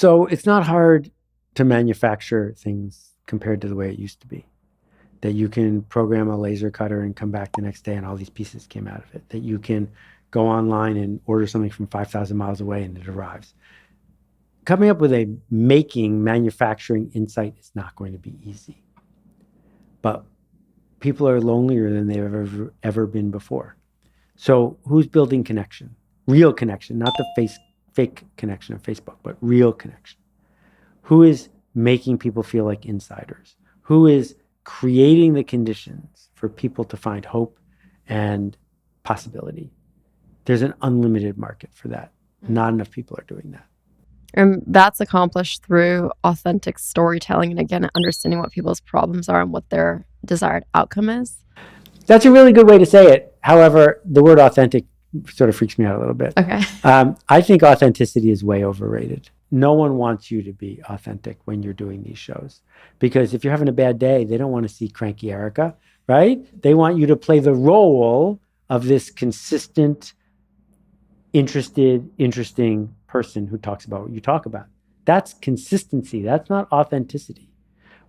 So it's not hard to manufacture things compared to the way it used to be. That you can program a laser cutter and come back the next day and all these pieces came out of it. That you can go online and order something from 5,000 miles away and it arrives. Coming up with a manufacturing insight is not going to be easy. But people are lonelier than they've ever been before. So who's building connection? Real connection, not the fake connection of Facebook, but real connection. Who is making people feel like insiders? Who is creating the conditions for people to find hope and possibility? There's an unlimited market for that. Not enough people are doing that. And that's accomplished through authentic storytelling and, again, understanding what people's problems are and what their desired outcome is. That's a really good way to say it. However, the word authentic sort of freaks me out a little bit. Okay. I think authenticity is way overrated. No one wants you to be authentic when you're doing these shows. Because if you're having a bad day, they don't want to see cranky Erica, right? They want you to play the role of this consistent, interesting person who talks about what you talk about. That's consistency. That's not authenticity.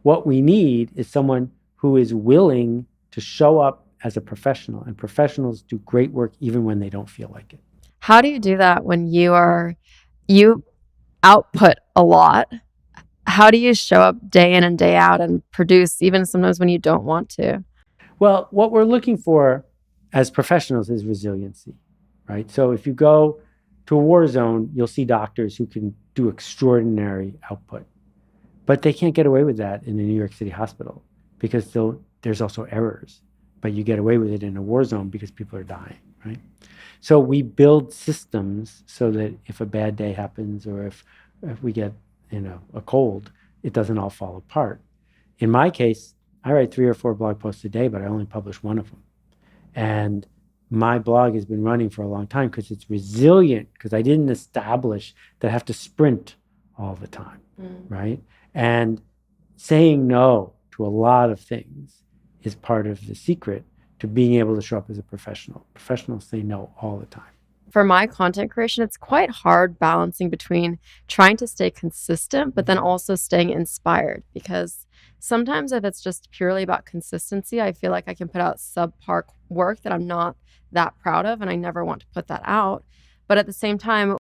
What we need is someone who is willing to show up as a professional, and professionals do great work even when they don't feel like it. How do you do that when you output a lot? How do you show up day in and day out and produce even sometimes when you don't want to? Well, what we're looking for as professionals is resiliency, right? So if you go to a war zone, you'll see doctors who can do extraordinary output, but they can't get away with that in a New York City hospital because there's also errors, but you get away with it in a war zone because people are dying, right? So we build systems so that if a bad day happens or if we get, a cold, it doesn't all fall apart. In my case, I write 3 or 4 blog posts a day, but I only publish one of them. And my blog has been running for a long time because it's resilient, because I didn't establish that I have to sprint all the time, right? And saying no to a lot of things is part of the secret to being able to show up as a professional. Professionals say no all the time. For my content creation, it's quite hard balancing between trying to stay consistent, but then also staying inspired, because sometimes if it's just purely about consistency, I feel like I can put out subpar work that I'm not that proud of, and I never want to put that out. But at the same time,